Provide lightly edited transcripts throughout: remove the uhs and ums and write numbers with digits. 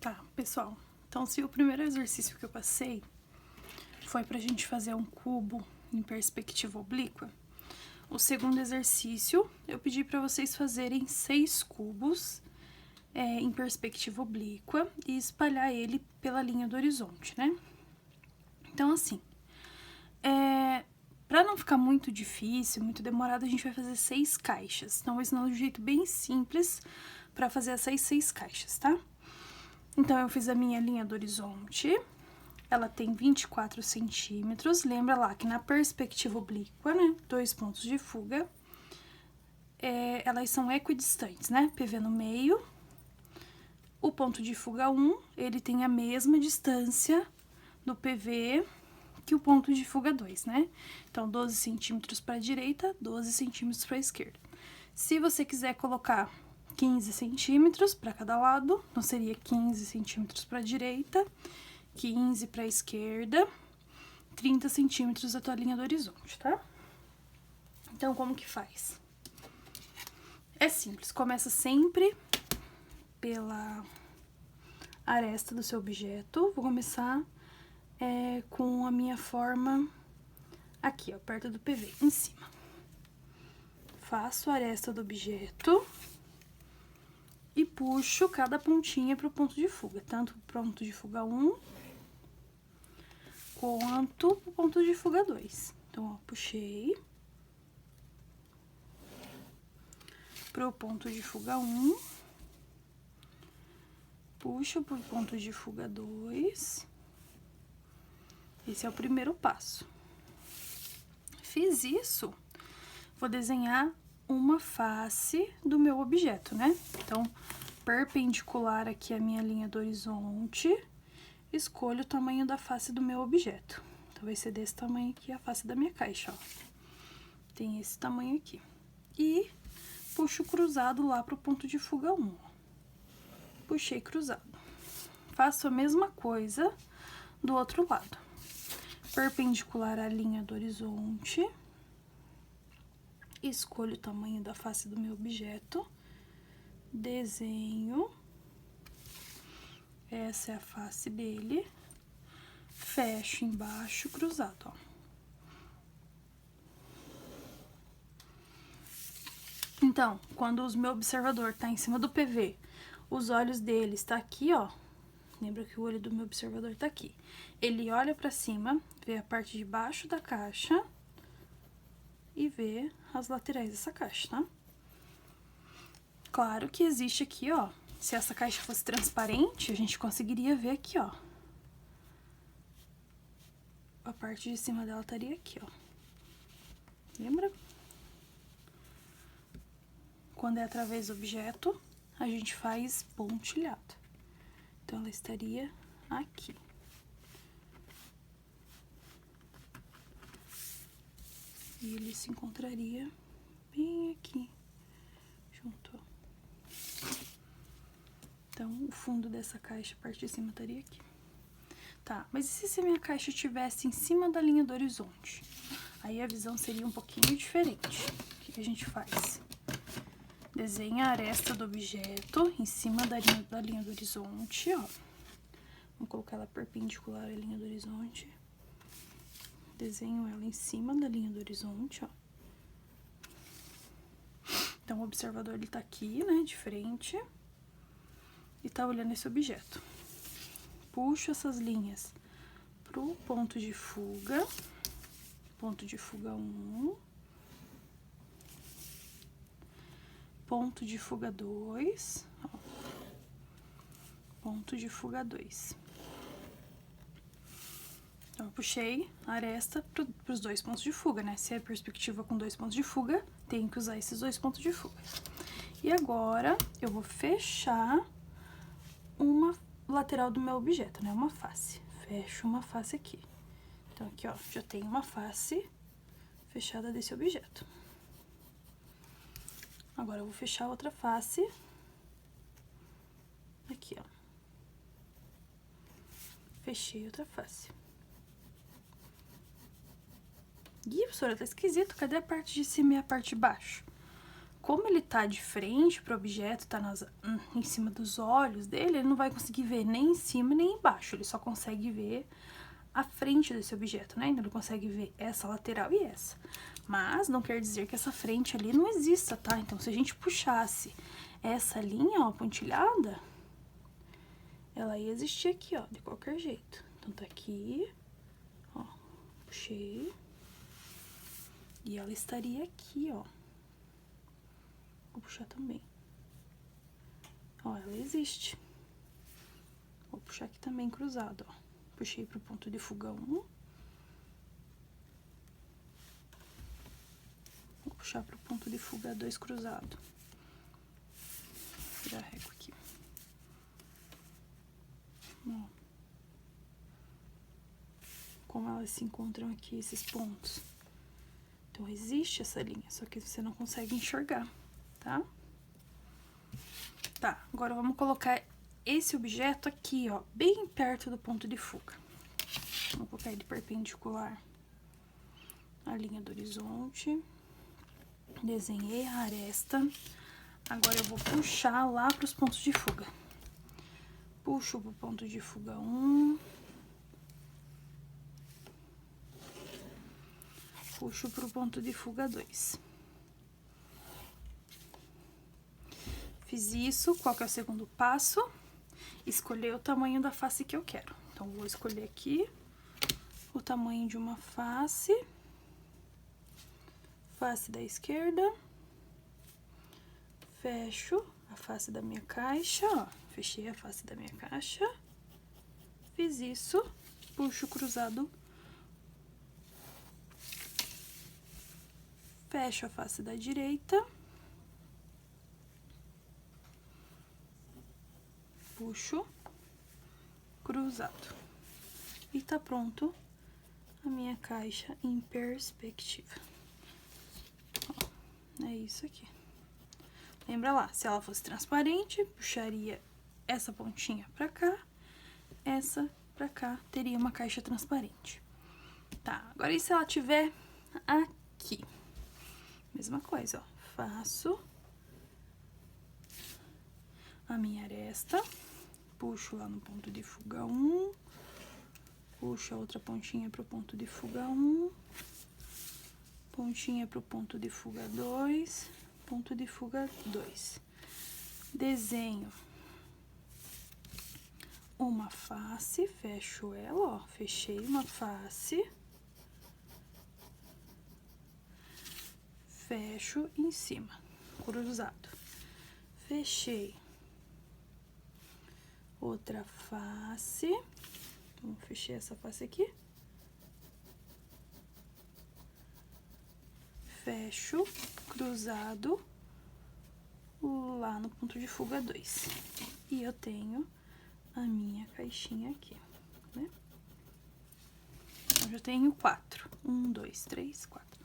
Tá, pessoal, então se o primeiro exercício que eu passei foi pra gente fazer um cubo em perspectiva oblíqua, o segundo exercício eu pedi pra vocês fazerem 6 cubos em perspectiva oblíqua e espalhar ele pela linha do horizonte, né? Então, assim, pra não ficar muito difícil, muito demorado, a gente vai fazer 6 caixas. Então, vou ensinar de um jeito bem simples pra fazer essas 6 caixas, tá? Então, eu fiz a minha linha do horizonte, ela tem 24 centímetros, lembra lá que na perspectiva oblíqua, né, 2 pontos de fuga, elas são equidistantes, né, PV no meio. O ponto de fuga 1, ele tem a mesma distância do PV que o ponto de fuga 2, né? Então, 12 centímetros para a direita, 12 centímetros para a esquerda. Se você quiser colocar 15 centímetros para cada lado, então seria 15 centímetros para a direita, 15 para a esquerda, 30 centímetros da tua linha do horizonte, tá? Então, como que faz? É simples, começa sempre pela aresta do seu objeto. Vou começar com a minha forma aqui, ó, perto do PV, em cima. Faço a aresta do objeto e puxo cada pontinha pro ponto de fuga, tanto pro ponto de fuga 1 quanto pro ponto de fuga 2. Então, ó, puxei pro ponto de fuga 1, puxo pro ponto de fuga 2. Esse é o primeiro passo. Fiz isso, vou desenhar uma face do meu objeto, né? Então, perpendicular aqui a minha linha do horizonte, escolho o tamanho da face do meu objeto. Então, vai ser desse tamanho aqui a face da minha caixa, ó. Tem esse tamanho aqui. E puxo cruzado lá pro ponto de fuga 1. Puxei cruzado. Faço a mesma coisa do outro lado. Perpendicular à linha do horizonte, escolho o tamanho da face do meu objeto, desenho, essa é a face dele, fecho embaixo, cruzado, ó. Então, quando o meu observador tá em cima do PV, os olhos dele está aqui, ó. Lembra que o olho do meu observador tá aqui. Ele olha pra cima, vê a parte de baixo da caixa e vê as laterais dessa caixa, tá? Claro que existe aqui, ó, se essa caixa fosse transparente, a gente conseguiria ver aqui, ó. A parte de cima dela estaria aqui, ó. Lembra? Quando é através do objeto, a gente faz pontilhado. Então, ela estaria aqui. E ele se encontraria bem aqui, junto, ó. Então, o fundo dessa caixa, a parte de cima, estaria aqui. Tá, mas e se a minha caixa estivesse em cima da linha do horizonte? Aí a visão seria um pouquinho diferente. O que a gente faz? Desenha a aresta do objeto em cima da linha do horizonte, ó. Vamos colocar ela perpendicular à linha do horizonte. Desenho ela em cima da linha do horizonte, ó. Então, o observador, ele tá aqui, né, de frente. E tá olhando esse objeto. Puxo essas linhas pro ponto de fuga 1, ponto de fuga 2, ó, ponto de fuga 2. Então, eu puxei a aresta pros 2 pontos de fuga, né? Se é perspectiva com 2 pontos de fuga, tem que usar esses 2 pontos de fuga. E agora, eu vou fechar uma lateral do meu objeto, né? Uma face. Fecho uma face aqui. Então, aqui, ó, já tem uma face fechada desse objeto. Agora, eu vou fechar outra face. Aqui, ó. Fechei outra face. Ih, professora, tá esquisito. Cadê a parte de cima e a parte de baixo? Como ele tá de frente pro objeto, tá em cima dos olhos dele, ele não vai conseguir ver nem em cima nem embaixo, ele só consegue ver a frente desse objeto, né? Então, ele consegue ver essa lateral e essa. Mas não quer dizer que essa frente ali não exista, tá? Então, se a gente puxasse essa linha, ó, pontilhada, ela ia existir aqui, ó, de qualquer jeito. Então, tá aqui, ó, puxei, e ela estaria aqui, ó. Vou puxar também. Ó, ela existe. Vou puxar aqui também cruzado, ó. Puxei pro ponto de fuga 1. Vou puxar pro ponto de fuga 2 cruzado. Vou tirar a régua aqui. Ó. Como elas se encontram aqui, esses pontos. Então, existe essa linha, só que você não consegue enxergar, tá? Tá, agora vamos colocar esse objeto aqui, ó, bem perto do ponto de fuga. Vou colocar ele perpendicular à linha do horizonte. Desenhei a aresta. Agora, eu vou puxar lá para os pontos de fuga. Puxo pro ponto de fuga 1. Puxo pro ponto de fuga 2. Fiz isso, qual que é o segundo passo? Escolher o tamanho da face que eu quero. Então, vou escolher aqui o tamanho de uma face. Face da esquerda. Fecho a face da minha caixa, ó. Fechei a face da minha caixa. Fiz isso, puxo cruzado. Fecho a face da direita. Puxo cruzado. E tá pronto a minha caixa em perspectiva. Ó, é isso aqui. Lembra lá, se ela fosse transparente, puxaria essa pontinha pra cá, essa pra cá, teria uma caixa transparente. Tá, agora e se ela tiver aqui? Mesma coisa, ó. Faço a minha aresta, puxo lá no ponto de fuga 1, puxo a outra pontinha pro ponto de fuga 1, pontinha pro ponto de fuga 2, ponto de fuga 2. Desenho uma face, fecho ela, ó, fechei uma face, fecho em cima, cruzado, fechei outra face, então, fechei essa face aqui, fecho, cruzado, lá no ponto de fuga 2, e eu tenho a minha caixinha aqui, né? Então, já tenho 4. 1, 2, 3, 4.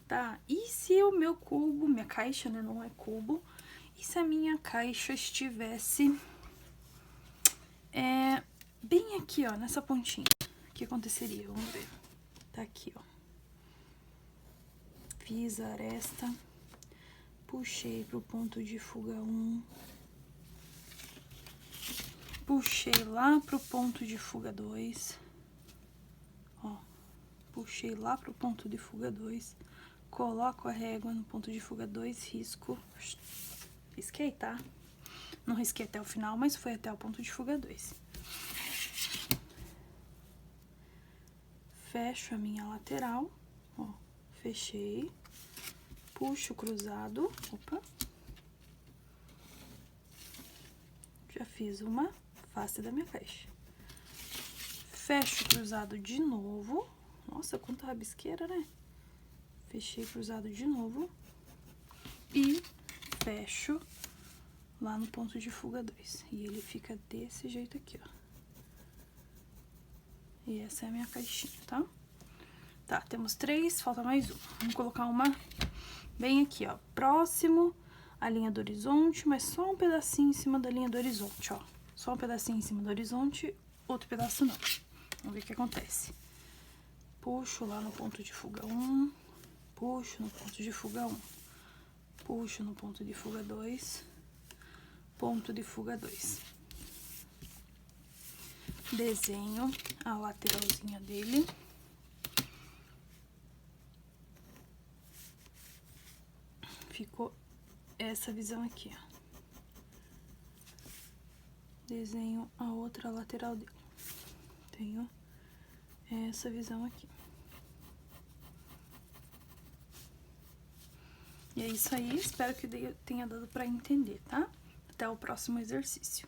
Tá? E se o meu cubo, minha caixa, né, não é cubo, e se a minha caixa estivesse bem aqui, ó, nessa pontinha? O que aconteceria? Vamos ver. Tá aqui, ó. Fiz a aresta, puxei pro ponto de fuga 1, puxei lá pro ponto de fuga 2, ó, puxei lá pro ponto de fuga 2, coloco a régua no ponto de fuga 2, risco, risquei, tá? Não risquei até o final, mas foi até o ponto de fuga 2. Fecho a minha lateral, ó, fechei, puxo cruzado, opa, já fiz uma face da minha caixa. Fecho cruzado de novo. Nossa, quanta rabisqueira, né? Fechei cruzado de novo. E fecho lá no ponto de fuga 2. E ele fica desse jeito aqui, ó. E essa é a minha caixinha, tá? Tá, temos 3, falta mais uma. Vamos colocar uma bem aqui, ó. Próximo à linha do horizonte, mas só um pedacinho em cima da linha do horizonte, ó. Só um pedacinho em cima do horizonte, outro pedaço não. Vamos ver o que acontece. Puxo lá no ponto de fuga 1, puxo no ponto de fuga 1, Puxo no ponto de fuga 2, ponto de fuga 2. Desenho a lateralzinha dele. Ficou essa visão aqui, ó. Desenho a outra lateral dele. Tenho essa visão aqui. E é isso aí, espero que tenha dado pra entender, tá? Até o próximo exercício.